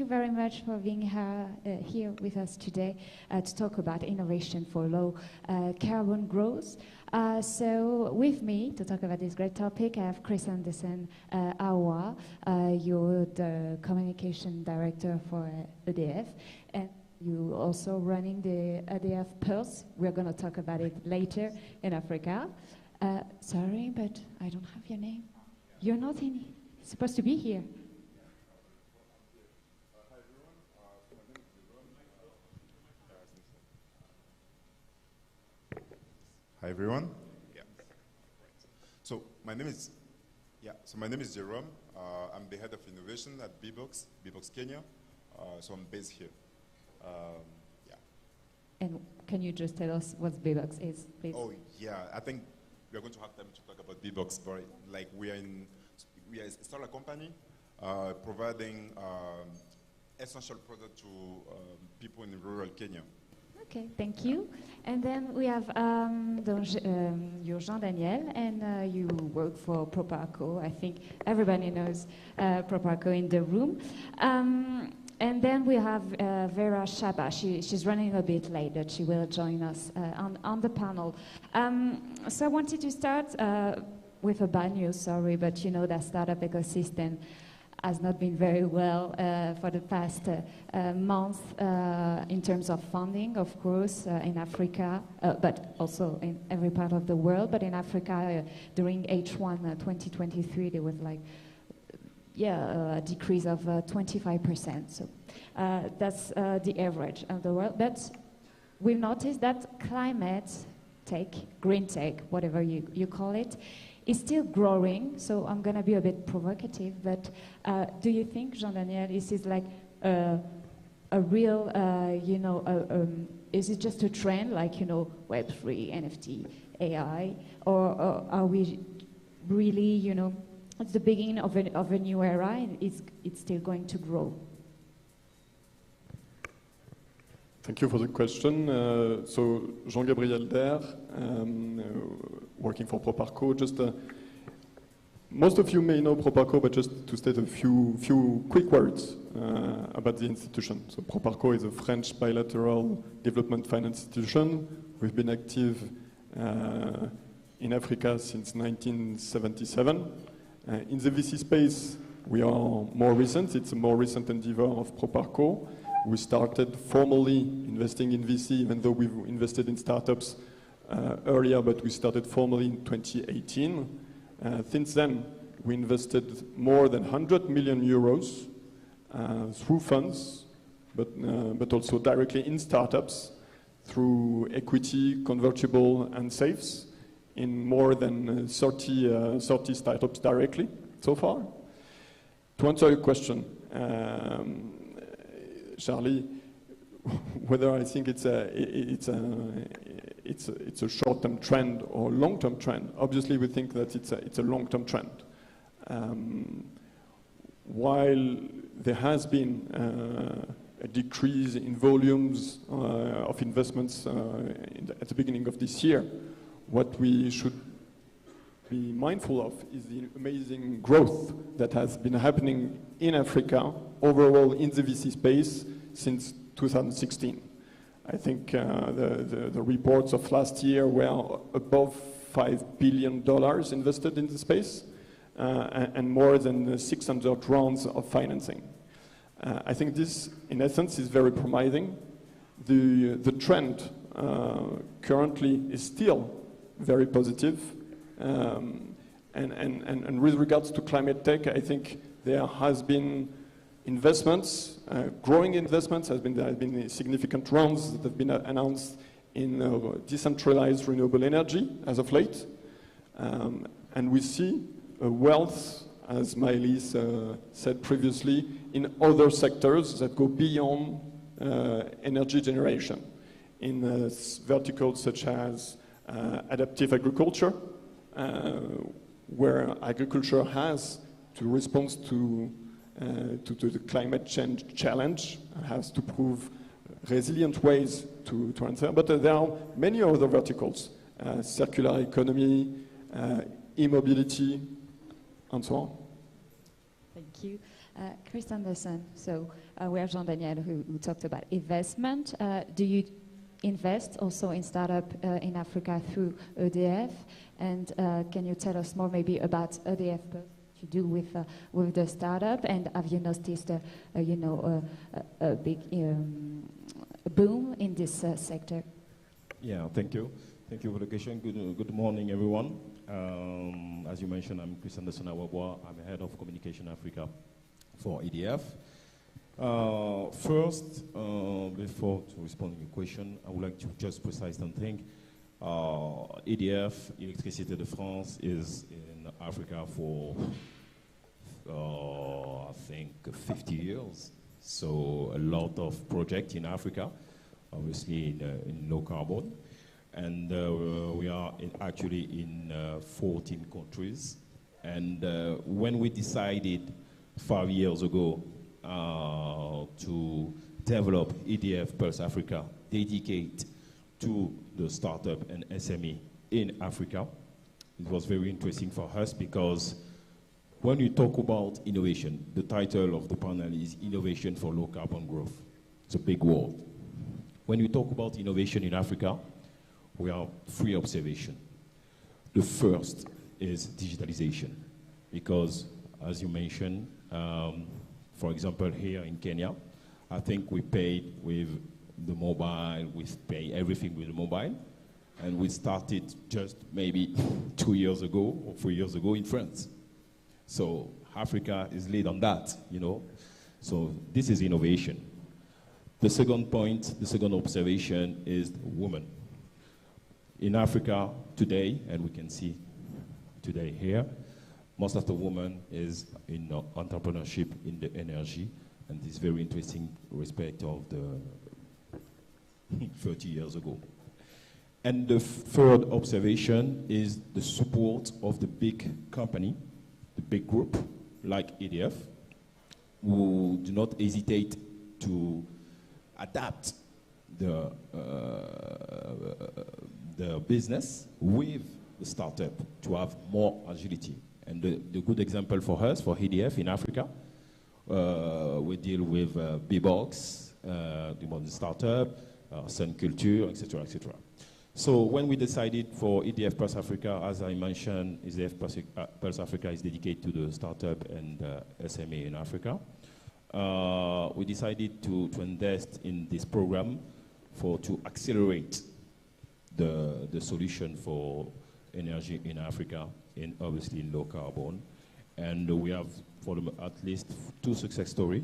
you very much for being here with us today to talk about innovation for low carbon growth. So with me to talk about this great topic, I have Chris Anderson Awa. You're the communication director for EDF, and you also running the EDF Pulse. We're going to talk about it later in Africa. Sorry, but I don't have your name. You're not supposed to be here. Hi everyone. Yeah. So my name is Jerome. I'm the head of innovation at Bbox Kenya. So I'm based here. Yeah. And can you just tell us what Bbox is, please? Oh yeah, I think we are going to have time to talk about Bbox, but like we are a solar company providing essential products to people in rural Kenya. Okay, thank you. And then we have you're Jean-Daniel, and you work for Proparco. I think everybody knows Proparco in the room. And then we have Vera Shaba. She's running a bit late, but she will join us on the panel. So I wanted to start with a bad news, sorry, but you know that startup ecosystem has not been very well for the past month in terms of funding, of course, in Africa, but also in every part of the world. But in Africa, during H1 2023, there was like, a decrease of 25%. So that's the average of the world. But we've noticed that climate tech, green tech, whatever you call it, is still growing. So I'm going to be a bit provocative, but do you think, Jean-Daniel, this is like a real, is it just a trend like, Web3, NFT, AI, or are we really, it's the beginning of a new era and it's still going to grow? Thank you for the question. So Jean-Gabriel Der, working for Proparco. Just most of you may know Proparco, but just to state a few quick words about the institution. So Proparco is a French bilateral development finance institution. We've been active in Africa since 1977. In the VC space, we are more recent. It's a more recent endeavor of Proparco. We started formally investing in VC, even though we've invested in startups earlier, but we started formally in 2018. Since then, we invested more than 100 million euros through funds, but also directly in startups through equity, convertible, and safes in more than 30 startups directly so far. To answer your question, Charlie, whether I think it's a short-term trend or long-term trend. Obviously, we think that it's a long-term trend. While there has been a decrease in volumes of investments at the beginning of this year, what we should be mindful of is the amazing growth that has been happening in Africa overall in the VC space since 2016. I think the reports of last year were above $5 billion invested in the space and more than 600 rounds of financing. I think this, in essence, is very promising. The trend currently is still very positive. And with regards to climate tech, I think there has been investments, growing investments. There have been significant rounds that have been announced in decentralized renewable energy as of late. And we see a wealth, as Maëlys said previously, in other sectors that go beyond energy generation, in verticals such as adaptive agriculture, where agriculture has to respond to the climate change challenge, has to prove resilient ways to answer. But there are many other verticals, circular economy, e-mobility, and so on. Thank you. Chris Anderson. So we have Jean-Daniel who talked about investment. Do you invest also in startup in Africa through EDF? And can you tell us more maybe about EDF? You do with the startup, and have you noticed a big boom in this sector? Yeah, thank you. Thank you for the question. Good morning, everyone. As you mentioned, I'm Chris Anderson Awabwa. I'm head of Communication Africa for EDF. First, before to respond to your question, I would like to just precise something. EDF, Électricité de France, is in Africa for, I think, 50 years. So a lot of projects in Africa, obviously in low carbon. And we are actually in 14 countries. And when we decided 5 years ago to develop EDF Pulse Africa, dedicate to the startup and SME in Africa, it was very interesting for us because when you talk about innovation, the title of the panel is Innovation for Low Carbon Growth. It's a big word. When you talk about innovation in Africa, we have 3 observations. The first is digitalization, because as you mentioned, for example, here in Kenya, I think we paid with the mobile, we pay everything with the mobile, and we started just maybe 2 years ago or 3 years ago in France. So Africa is lead on that, you know. So this is innovation. The second point, the second observation is women. In Africa today, and we can see today here, most of the women is in entrepreneurship in the energy, and this is very interesting respect of the 30 years ago. And the third observation is the support of the big company, the big group, like EDF, who do not hesitate to adapt the business with the startup to have more agility. And the good example for us, for EDF in Africa, we deal with Bbox, the modern startup, Sun Culture, etc., etc. So when we decided for EDF Pulse Africa, as I mentioned, EDF Pulse Africa is dedicated to the startup and SME in Africa. We decided to invest in this program to accelerate the solution for energy in Africa, obviously in low carbon. And we have at least 2 success stories.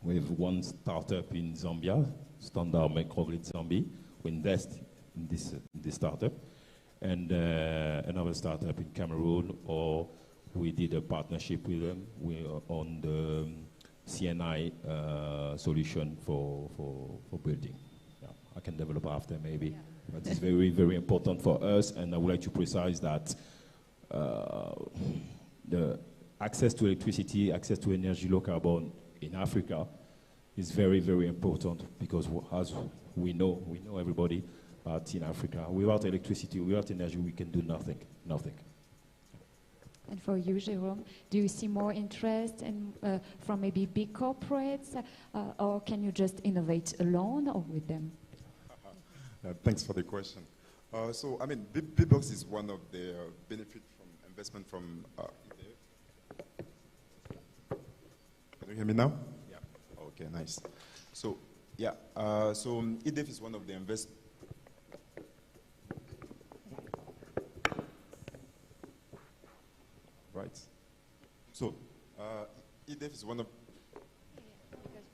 We have one startup in Zambia, Standard Microgrid Zambia. We invest in this startup. And another startup in Cameroon, or we did a partnership with them. We are on the CNI solution for building. Yeah, I can develop after maybe. Yeah. But it's very, very important for us, and I would like to precise that the access to electricity, access to energy low carbon in Africa is very, very important, because as we know everybody, but in Africa, without electricity, without energy, we can do nothing. And for you, Jérôme, do you see more interest from maybe big corporates, or can you just innovate alone or with them? Thanks for the question. So, I mean, Bbox is one of the benefit from investment from EDF. Can you hear me now? Yeah. Okay, nice. So, yeah, so EDF is one of the right? So, EDF is one of...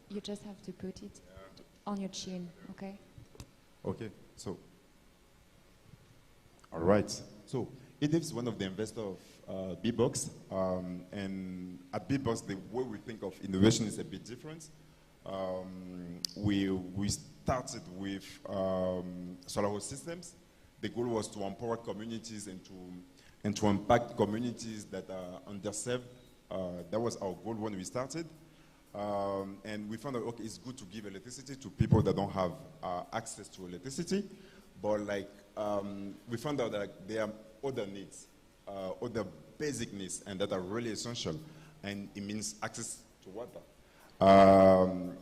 You just have to put it on your chin, okay? Okay, so, all right. So, EDF is one of the investors of Bbox, and at Bbox, the way we think of innovation is a bit different. We started with solar host systems. The goal was to empower communities and to impact communities that are underserved. That was our goal when we started. And we found out, okay, it's good to give electricity to people that don't have access to electricity, but we found out that there are other needs, other basic needs, and that are really essential. And it means access water. And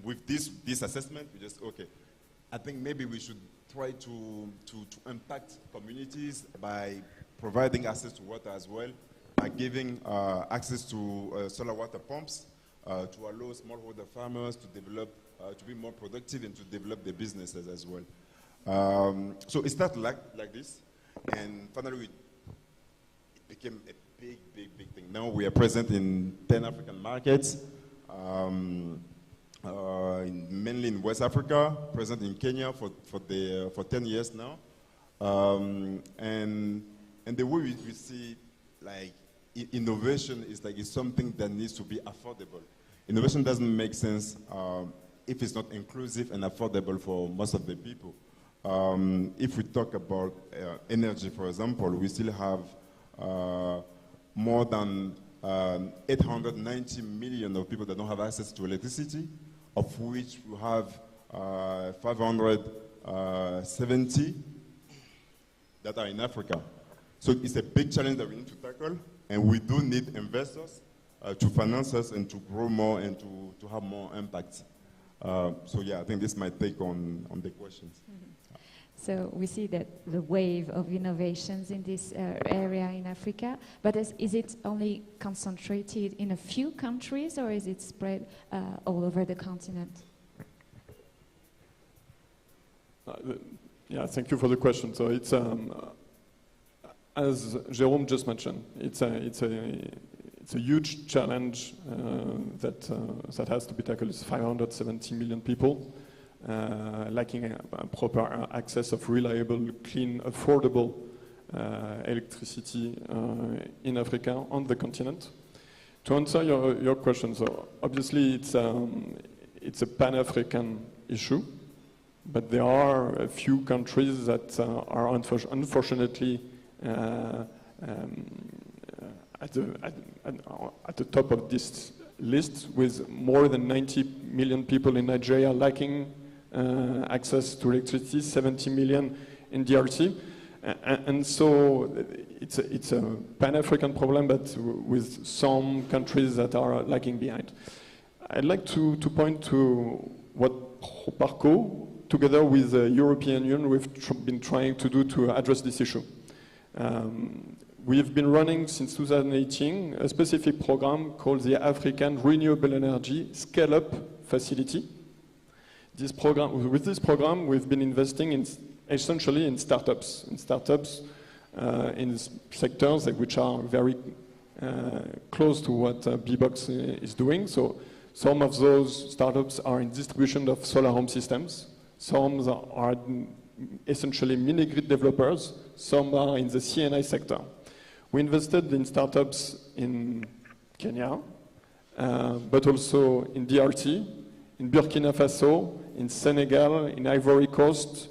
with this assessment, we just, okay, I think maybe we should try to impact communities by providing access to water as well, by giving access to solar water pumps to allow smallholder farmers to develop, to be more productive and to develop their businesses as well. So it started like this, and finally it became a big thing. Now we are present in 10 African markets, mainly in West Africa, present in Kenya for 10 years now. And the way we see like innovation is like it's something that needs to be affordable. Innovation doesn't make sense if it's not inclusive and affordable for most of the people. If we talk about energy, for example, we still have more than 890 million of people that don't have access to electricity, of which we have 570 that are in Africa. So it's a big challenge that we need to tackle, and we do need investors to finance us and to grow more and to have more impact. So yeah, I think this is my take on the questions. Mm-hmm. So we see that the wave of innovations in this area in Africa, but is it only concentrated in a few countries, or is it spread all over the continent? Yeah, thank you for the question. So it's, as Jérôme just mentioned, it's a huge challenge that has to be tackled. It's 570 million people. Lacking a proper access of reliable, clean, affordable electricity in Africa, on the continent. To answer your question, so obviously it's a Pan-African issue, but there are a few countries that are unfortunately at the top of this list, with more than 90 million people in Nigeria lacking access to electricity, 70 million in DRC. And so it's a Pan-African problem, but with some countries that are lagging behind. I'd like to point to what Proparco, together with the European Union, we've been trying to do to address this issue. We've been running since 2018 a specific program called the African Renewable Energy Scale-Up Facility. With this program, we've been investing essentially in startups in sectors which are very close to what Bbox is doing. So some of those startups are in distribution of solar home systems. Some are essentially mini-grid developers. Some are in the C&I sector. We invested in startups in Kenya, but also in DRC, in Burkina Faso, in Senegal, in Ivory Coast,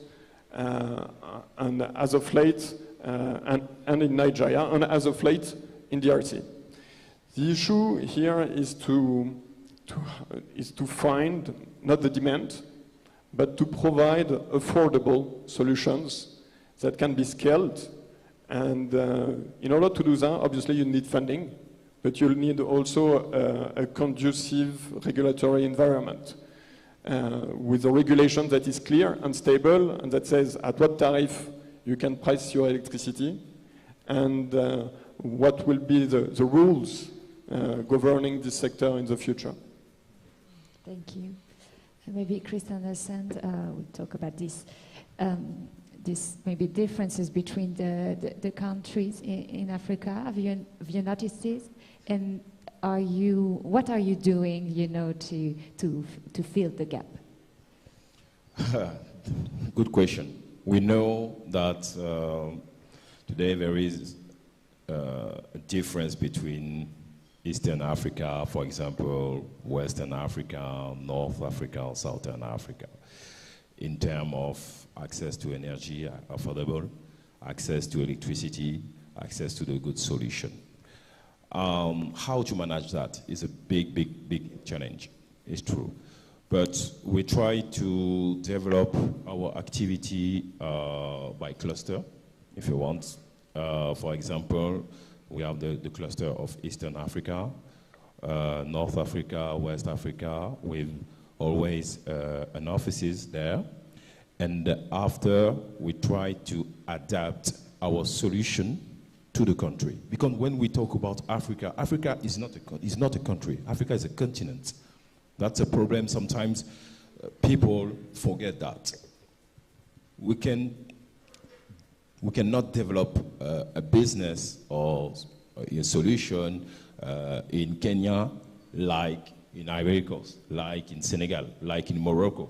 and as of late, and in Nigeria, and as of late, in DRC. The issue here is to find not the demand, but to provide affordable solutions that can be scaled. And in order to do that, obviously you need funding, but you'll need also a conducive regulatory environment with a regulation that is clear and stable and that says at what tariff you can price your electricity and what will be the rules governing this sector in the future. Thank you. And maybe Christian Ascend will talk about this. This maybe differences between the countries in Africa. Have you noticed this? And what are you doing, to fill the gap? Good question. We know that today there is a difference between Eastern Africa, for example, Western Africa, North Africa, Southern Africa, in terms of access to energy, affordable, access to electricity, access to the good solution. How to manage that is a big challenge, it's true. But we try to develop our activity by cluster, if you want. For example, We have the cluster of Eastern Africa, North Africa, West Africa, with always an offices there. And after, we try to adapt our solution to the country. Because when we talk about Africa, Africa is not a country. Africa is a continent. That's a problem. Sometimes people forget that. We cannot develop a business or a solution in Kenya like in Ivory Coast, like in Senegal, like in Morocco.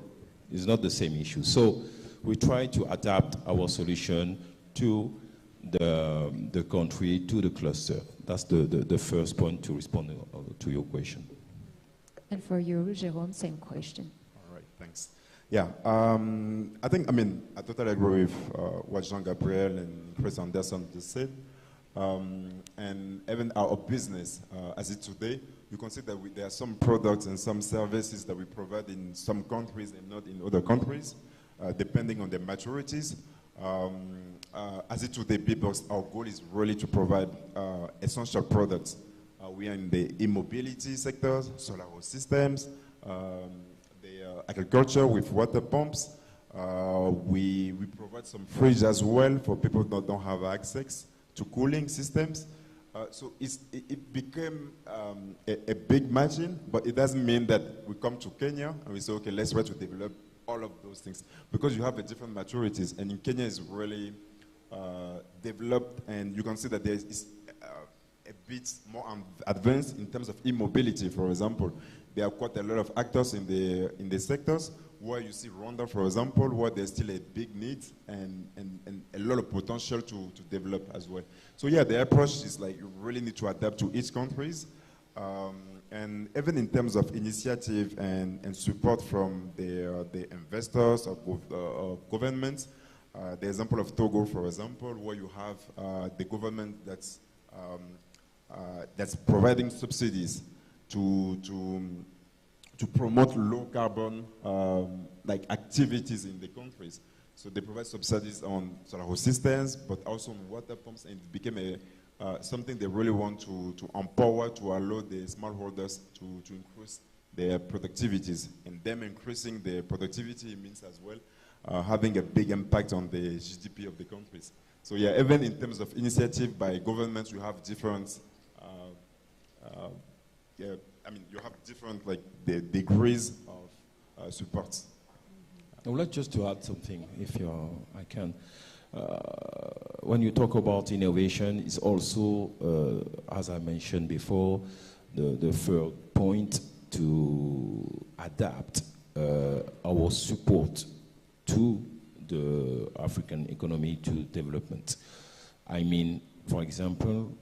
It's not the same issue. So we try to adapt our solution to the country, to the cluster. That's the first point to respond to your question. And for you, Jérôme, same question. All right, thanks. Yeah, I totally agree with what Jean-Gabriel and Chris Anderson just said. And even our business, as it today, you can see that there are some products and some services that we provide in some countries and not in other countries, depending on their maturities. As it today, Bbox, our goal is really to provide essential products. We are in the e-mobility sector, solar systems, the agriculture with water pumps. We provide some fridge as well for people that don't have access to cooling systems. So it became a big margin, but it doesn't mean that we come to Kenya and we say, okay, let's try to develop all of those things. Because you have a different maturities, and in Kenya is really developed, and you can see that there is a bit more advanced in terms of e-mobility, for example. There are quite a lot of actors in the sectors, where you see Rwanda, for example, where there's still a big need and a lot of potential to develop as well. So yeah, the approach is like you really need to adapt to each countries. And even in terms of initiative and support from the investors or governments, the example of Togo, for example, where you have the government that's providing subsidies to promote low carbon like activities in the countries. So they provide subsidies on solar systems, but also on water pumps, and it became something they really want to empower, to allow the smallholders to increase their productivities. And them increasing their productivity means as well having a big impact on the GDP of the countries. So yeah, even in terms of initiative by governments, you have different you have different the degrees of support. I would like just to add something, if I can. When you talk about innovation, it's also, as I mentioned before, the third point to adapt our support to the African economy, to development. I mean, for example,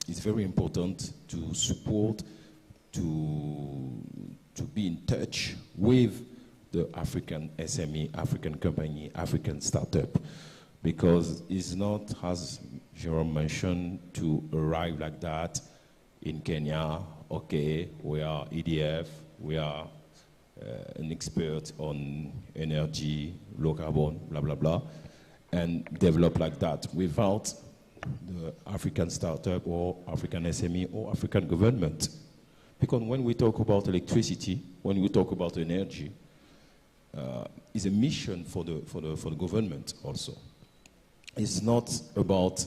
it's very important to support, to be in touch with the African SME, African company, African startup, because it's not, as Jérôme mentioned, to arrive like that in Kenya. Okay, we are EDF, we are an expert on energy, low carbon, blah, blah, blah, and develop like that without the African startup or African SME or African government. Because when we talk about electricity, when we talk about energy, it's a mission for the government also. It's not about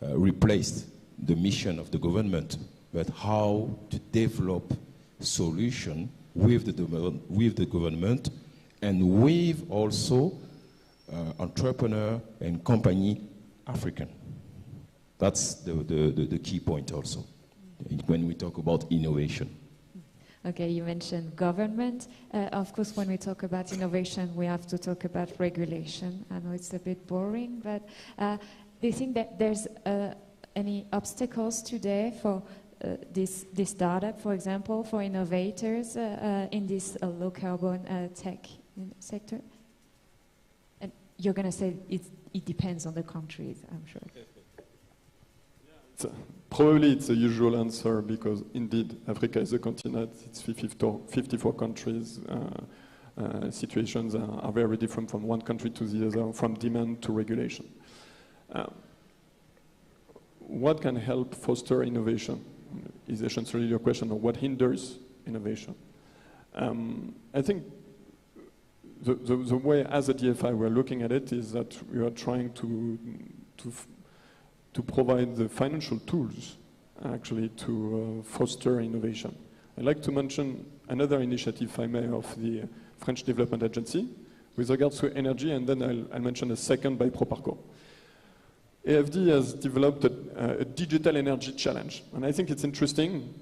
replace the mission of the government, but how to develop solution with the government and with also entrepreneur and company African. That's the key point also when we talk about innovation. Okay, you mentioned government. Of course, when we talk about innovation, we have to talk about regulation. I know it's a bit boring, but do you think that there's any obstacles today for this startup, for example, for innovators in this low carbon tech sector? And you're going to say it depends on the countries, I'm sure. Probably it's a usual answer because indeed Africa is a continent, it's 54 countries, situations are very different from one country to the other, from demand to regulation. what can help foster innovation is essentially your question, or what hinders innovation. I think the way as a DFI we're looking at it is that we are trying to provide the financial tools actually to foster innovation. I'd like to mention another initiative, if I may, of the French Development Agency with regards to energy, and then I'll mention a second by Proparco. AFD has developed a digital energy challenge, and I think it's interesting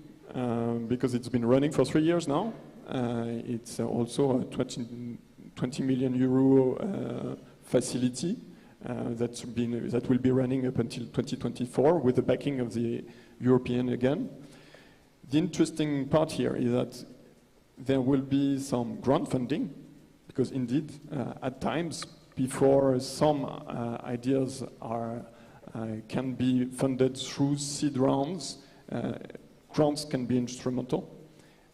because it's been running for 3 years now. It's also a 20 million euro facility that will be running up until 2024 with the backing of the European again. The interesting part here is that there will be some grant funding, because indeed, at times, before some ideas can be funded through seed rounds, grants can be instrumental.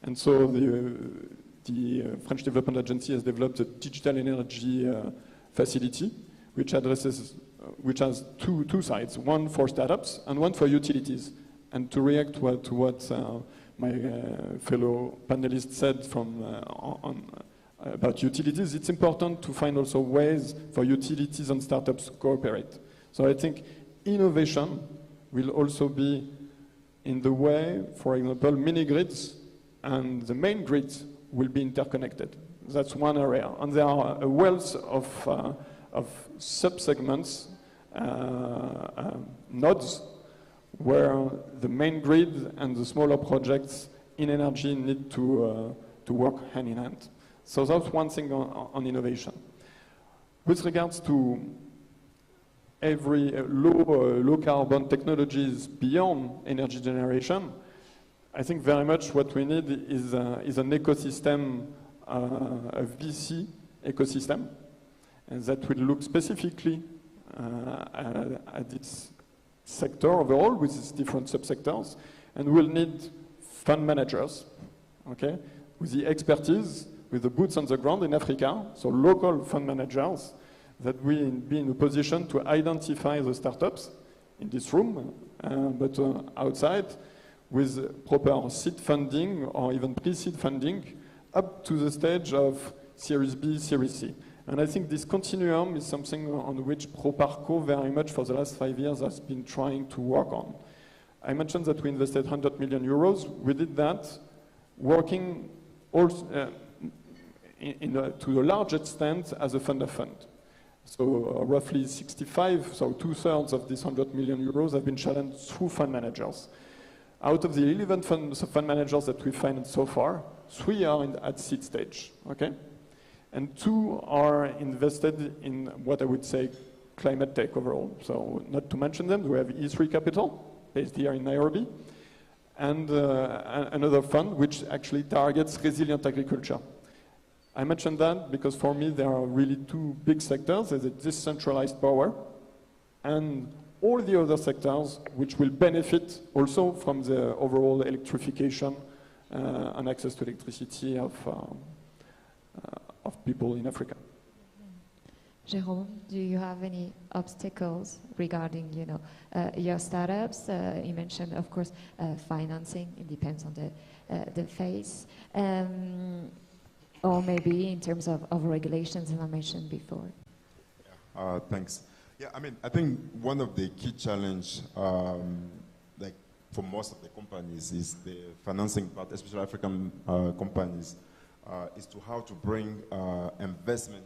And so the French Development Agency has developed a digital energy facility, which has two sides, one for startups and one for utilities. And to react to what my fellow panelists said about utilities, it's important to find also ways for utilities and startups to cooperate. So I think innovation will also be in the way, for example, mini-grids and the main grids will be interconnected. That's one area. And there are a wealth of sub-segments, nodes, where the main grid and the smaller projects in energy need to work hand in hand. So that's one thing on innovation. With regards to every low carbon technologies beyond energy generation, I think very much what we need is an ecosystem, a VC ecosystem, and that will look specifically at its sector overall with its different subsectors, and we'll need fund managers, okay, with the expertise, with the boots on the ground in Africa, so local fund managers that will be in a position to identify the startups in this room, but outside with proper seed funding or even pre-seed funding up to the stage of Series B, Series C. And I think this continuum is something on which Proparco very much for the last 5 years has been trying to work on. I mentioned that we invested 100 million euros. We did that working also, to a large extent as a fund of fund. So roughly 65, so 2/3 of these 100 million euros have been challenged through fund managers. Out of the 11 fund managers that we financed so far, 3 are at seed stage, okay? And 2 are invested in what I would say climate tech overall. So not to mention them, we have E3 Capital, based here in Nairobi, and another fund which actually targets resilient agriculture. I mentioned that because for me there are really 2 big sectors. There's a decentralized power and all the other sectors which will benefit also from the overall electrification and access to electricity of people in Africa. Jérôme, do you have any obstacles regarding, your startups? You mentioned, of course, financing. It depends on the phase, or maybe in terms of regulations, as I mentioned before. Thanks. Yeah, I mean, I think one of the key challenge, like for most of the companies, is the financing part, especially African companies, is to how to bring investment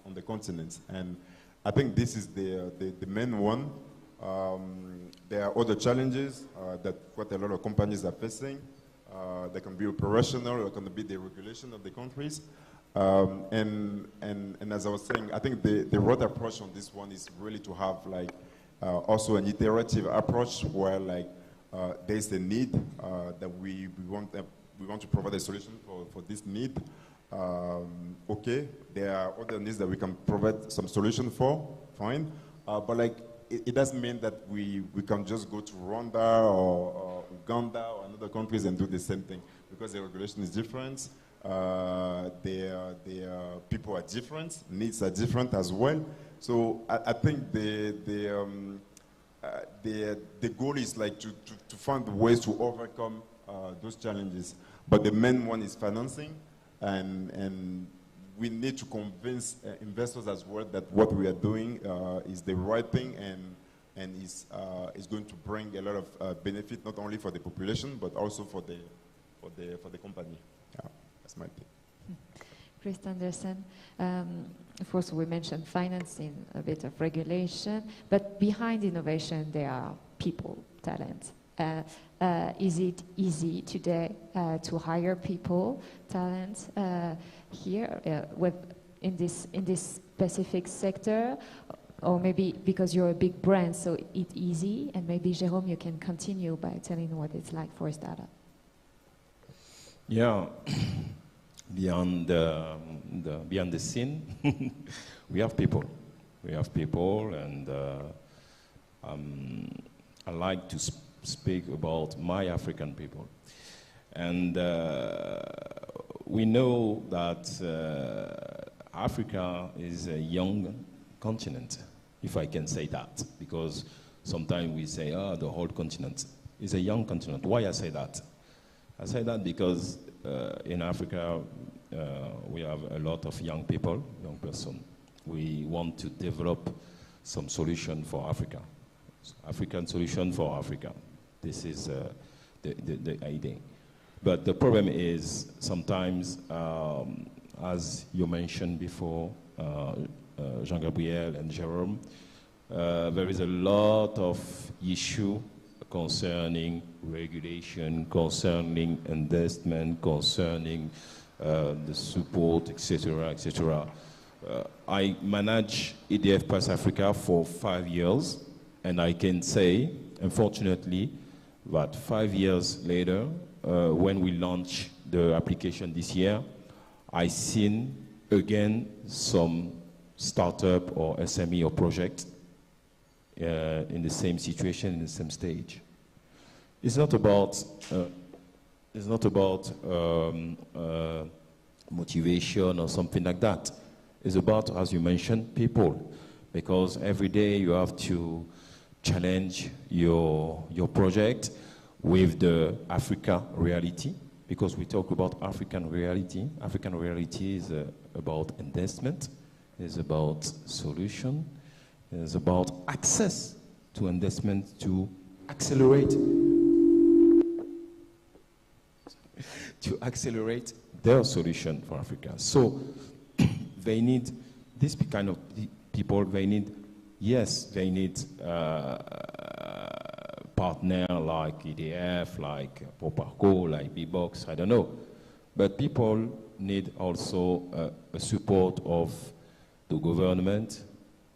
on the continent. And I think this is the main one. There are other challenges that quite a lot of companies are facing. They can be operational, or can be the regulation of the countries. And as I was saying, I think the right approach on this one is really to have like also an iterative approach where like there's a need that we want to provide a solution for this need. Okay, there are other needs that we can provide some solution for, fine. But like it doesn't mean that we can just go to Rwanda or Uganda or other countries and do the same thing, because the regulation is different. The people are different, needs are different as well. So I think the goal is like to find ways to overcome those challenges. But the main one is financing, and we need to convince investors as well that what we are doing is the right thing and is going to bring a lot of benefit not only for the population but also for the company. Yeah, that's my thing. Chris Anderson, of course we mentioned financing, a bit of regulation, but behind innovation there are people, talent. Is it easy today to hire people, talent here in this specific sector? Or maybe because you're a big brand, so it's easy, and maybe Jérôme, you can continue by telling what it's like for a startup. Yeah. Beyond the scene, we have people. We have people, and I like to speak about my African people. And we know that Africa is a young continent, if I can say that, because sometimes we say, the whole continent is a young continent. Why I say that? I say that because in Africa, we have a lot of young people, young person. We want to develop some solution for Africa, African solution for Africa. This is the idea. But the problem is sometimes, as you mentioned before, Jean-Gabriel and Jérôme, there is a lot of issue concerning regulation, concerning investment, concerning the support, etc., etc. I manage EDF Pass Africa for 5 years, and I can say, unfortunately, that 5 years later, when we launch the application this year, I seen again some startup or SME or project in the same situation, in the same stage. It's not about motivation or something like that. It's about, as you mentioned, people, because every day you have to challenge your project with the Africa reality, because we talk about African reality. African reality is about investment, is about solution, is about access to investment to accelerate their solution for Africa. So they need this kind of people. They need partner like EDF, like Proparco, like Bbox, I don't know. But people need also a support of the government,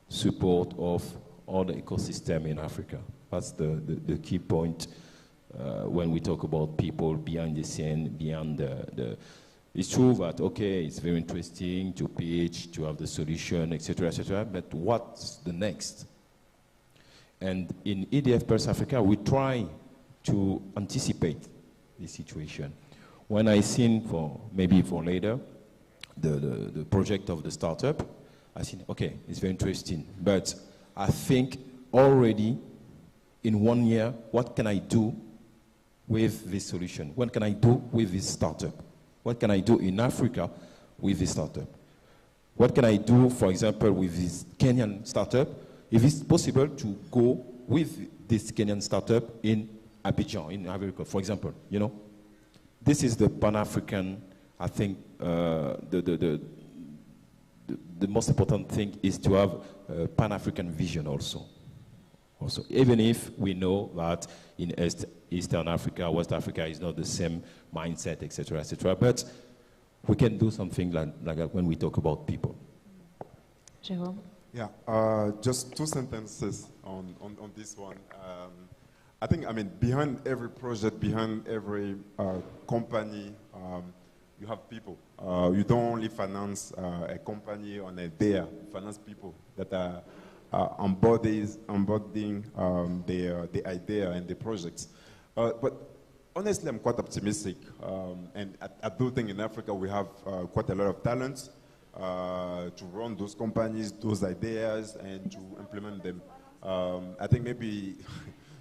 support of all the ecosystem in Africa. That's the key point when we talk about people behind the scene, beyond the it's true that, okay, it's very interesting to pitch, to have the solution, etc., but what's the next? And in EDF Pulse Africa, we try to anticipate the situation. When I seen maybe for later, the project of the startup, I think, okay, it's very interesting, but I think already in 1 year, what can I do with this solution? What can I do with this startup? What can I do in Africa with this startup? What can I do, for example, with this Kenyan startup? If it's possible to go with this Kenyan startup in Abidjan, in Ivory Coast, for example, you know? This is the Pan-African, I think, the most important thing is to have a Pan-African vision also. Even if we know that in Eastern Africa, West Africa is not the same mindset, etc., but we can do something like that when we talk about people. Jérôme? Yeah, just 2 sentences on this one. I think, behind every project, behind every company, you have people. You don't only finance a company on a day, you finance people that are onboarding the idea and the projects. But honestly, I'm quite optimistic. And I do think in Africa we have quite a lot of talent to run those companies, those ideas, and to implement them. I think maybe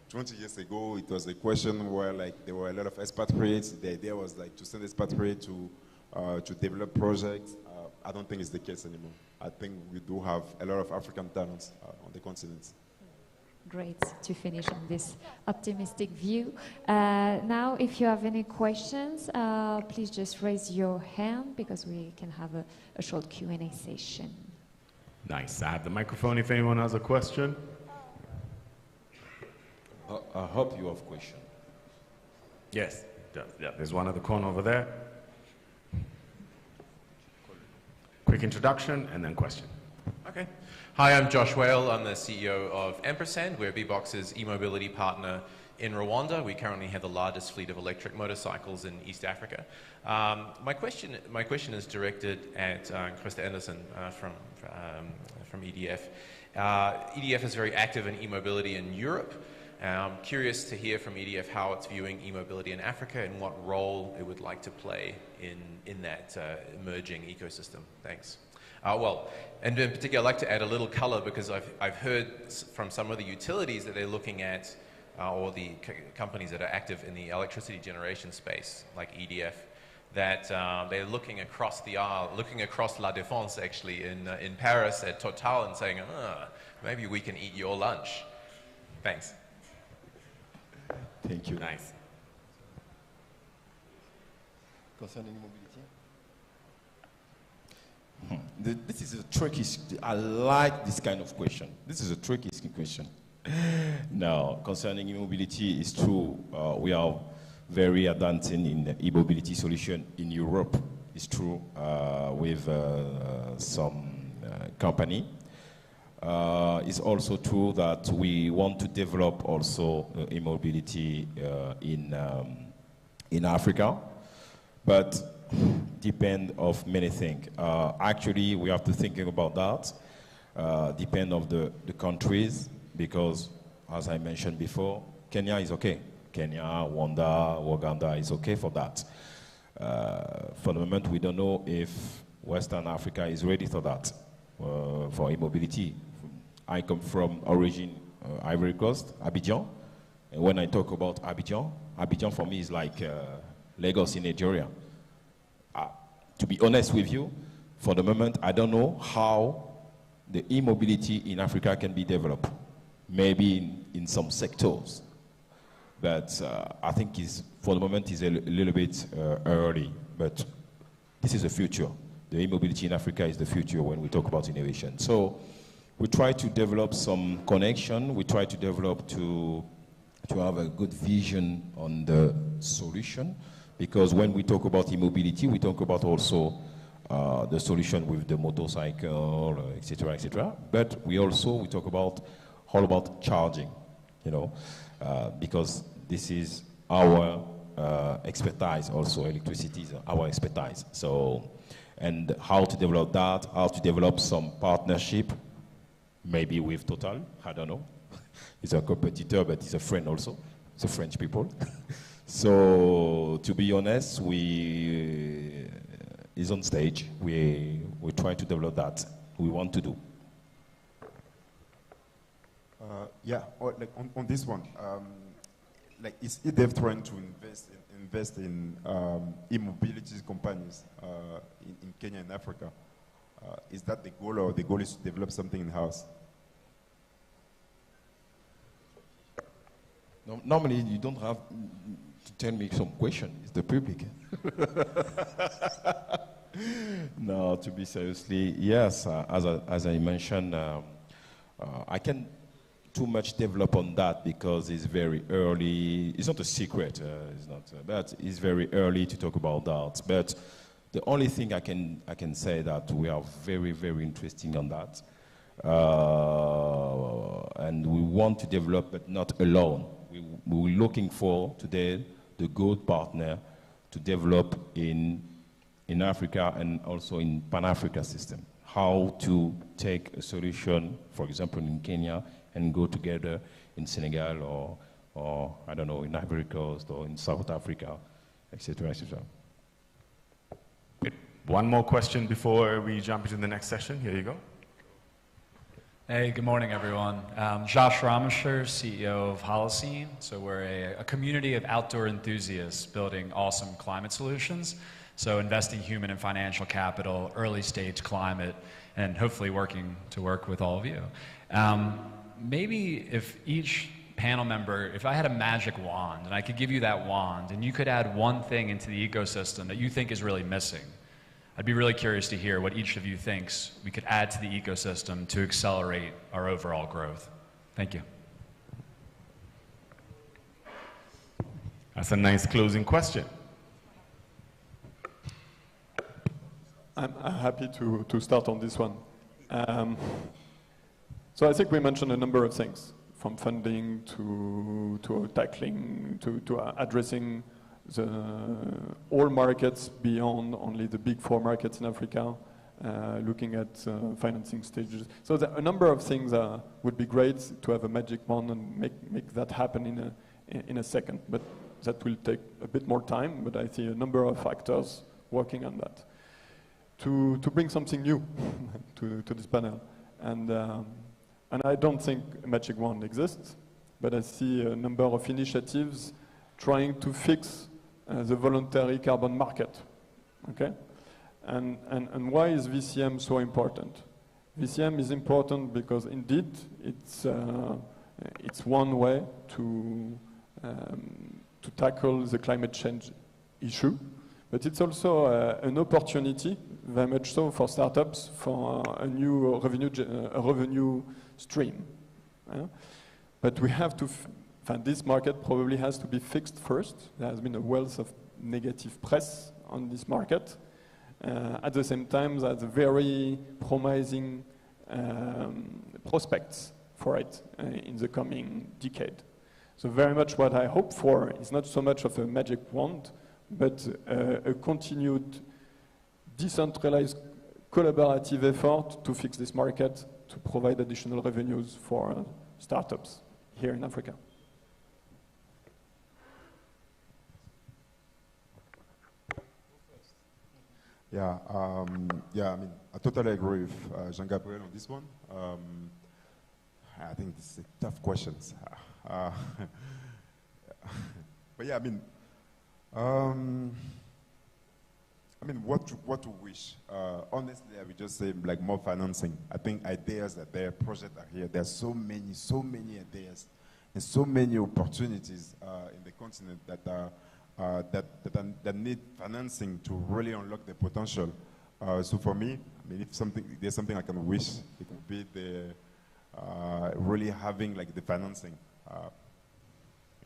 20 years ago, it was a question where like there were a lot of expatriates. The idea was like to send expatriates to develop projects. I don't think it's the case anymore. I think we do have a lot of African talents on the continent. Great to finish on this optimistic view. Now, if you have any questions, please just raise your hand because we can have a short Q&A session. Nice. I have the microphone if anyone has a question. I hope you have a question. Yes. Yeah, there's one at the corner over there. Quick introduction and then question. Okay. Hi, I'm Josh Whale. I'm the CEO of Ampersand. We're Bbox's e-mobility partner in Rwanda. We currently have the largest fleet of electric motorcycles in East Africa. My question is directed at Christa Anderson from EDF. EDF is very active in e-mobility in Europe. I'm curious to hear from EDF how it's viewing e-mobility in Africa and what role it would like to play in that emerging ecosystem. Thanks. Well, and in particular, I'd like to add a little color because I've heard from some of the utilities that they're looking at, or the companies that are active in the electricity generation space, like EDF, that they're looking across the aisle, looking across La Défense actually in Paris at Total and saying, maybe we can eat your lunch. Thanks. Thank you. Nice. Concerning mobility? This is a tricky, I like this kind of question. This is a tricky question. Now, concerning e-mobility, it's true, we are very advancing in e-mobility solution in Europe. It's true, with some company. It's also true that we want to develop also e-mobility in Africa, but depend of many things. Actually, we have to think about that. Depend of the countries, because as I mentioned before, Kenya is okay. Kenya, Rwanda, Uganda is okay for that. For the moment, we don't know if Western Africa is ready for that, for e-mobility. I come from origin Ivory Coast, Abidjan. And when I talk about Abidjan, Abidjan for me is like Lagos in Nigeria. To be honest with you, for the moment, I don't know how the e-mobility in Africa can be developed. Maybe in some sectors. But I think for the moment it's a little bit early. But this is the future. The e-mobility in Africa is the future when we talk about innovation. So we try to develop some connection. We try to develop to have a good vision on the solution. Because when we talk about e-mobility, we talk about also the solution with the motorcycle, etc., etc. But we talk about all about charging, you know, because this is our expertise. Also, electricity is our expertise. So, and how to develop that? How to develop some partnership, maybe with Total. I don't know. He's a competitor, but he's a friend also. It's a French people. So, to be honest, is on stage. We try to develop that. We want to do. Or like on this one, like is EDF trying to invest in e-mobility companies in Kenya and Africa? Is that the goal, or the goal is to develop something in-house? No, normally, you don't have to tell me some question. It's the public. No, to be seriously, yes. As I mentioned, I can too much develop on that because it's very early. It's not a secret. It's not, but it's very early to talk about that. But the only thing I can say that we are very, very interested on that. And we want to develop, but not alone. We're looking for today the good partner to develop in Africa and also in Pan-Africa system. How to take a solution, for example, in Kenya, and go together in Senegal or I don't know, in Ivory Coast or in South Africa, etc., etc. One more question before we jump into the next session. Here you go. Hey, good morning, everyone. Josh Ramasher, CEO of Holocene. So we're a community of outdoor enthusiasts building awesome climate solutions. So investing human and financial capital, early stage climate, and hopefully working to work with all of you. Maybe if each panel member, if I had a magic wand and I could give you that wand and you could add one thing into the ecosystem that you think is really missing, I'd be really curious to hear what each of you thinks we could add to the ecosystem to accelerate our overall growth. Thank you. That's a nice closing question. I'm happy to start on this one. So I think we mentioned a number of things, from funding to tackling, to addressing all markets beyond only the big 4 markets in Africa, looking at financing stages. So a number of things would be great to have a magic wand and make that happen in a second, but that will take a bit more time, but I see a number of factors working on that. To bring something new to this panel. And I don't think a magic wand exists, but I see a number of initiatives trying to fix the voluntary carbon market, okay? And why is VCM so important? VCM is important because indeed it's one way to tackle the climate change issue, but it's also an opportunity, very much so, for startups for a new revenue stream. But we have to this market probably has to be fixed first. There has been a wealth of negative press on this market. At the same time, there's very promising prospects for it in the coming decade. So very much what I hope for is not so much of a magic wand, but a continued decentralized collaborative effort to fix this market, to provide additional revenues for startups here in Africa. Yeah, I mean, I totally agree with Jean-Gabriel on this one. I think this is a tough question. But yeah, what to wish? Honestly, I would just say like more financing. I think ideas are there, projects are here. There's so many ideas, and so many opportunities in the continent that are. That need financing to really unlock the potential. So for me, I mean, if there's something I can wish, it would be the really having like the financing.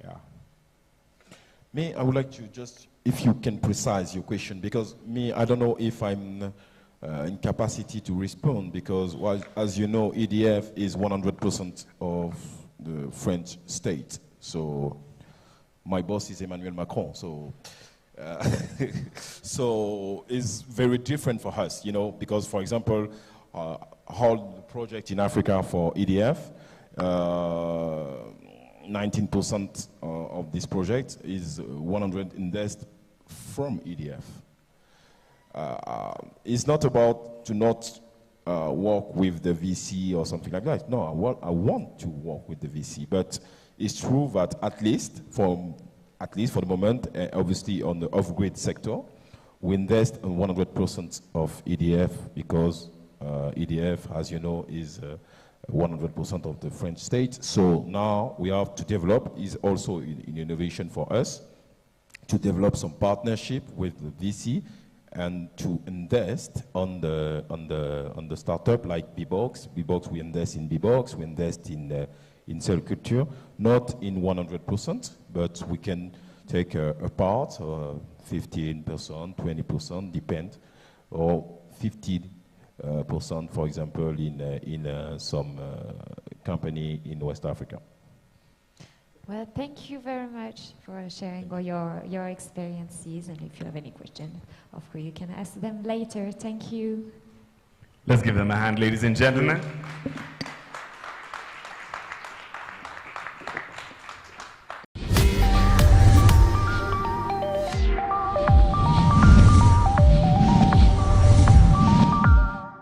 Yeah. Me, I would like to just, if you can precise your question, because me, I don't know if I'm in capacity to respond, because as you know, EDF is 100% of the French state. So my boss is Emmanuel Macron, so so it's very different for us, you know, because, for example, whole the project in Africa for EDF, 19% of this project is 100 invest from EDF. It's not about to not work with the VC or something like that. No, I want to work with the VC, but it's true that at least for the moment, obviously on the off-grid sector, we invest in 100% of EDF because EDF, as you know, is 100% of the French state. So now we have to develop, is also in innovation for us, to develop some partnership with the VC and to invest on the startup like Bbox. Bbox, we invest in Bbox, we invest in cell culture, not in 100%, but we can take a part, 15%, 20%, depend, or 50%, for example, in some company in West Africa. Well, thank you very much for sharing all your experiences, and if you have any questions, of course, you can ask them later. Thank you. Let's give them a hand, ladies and gentlemen.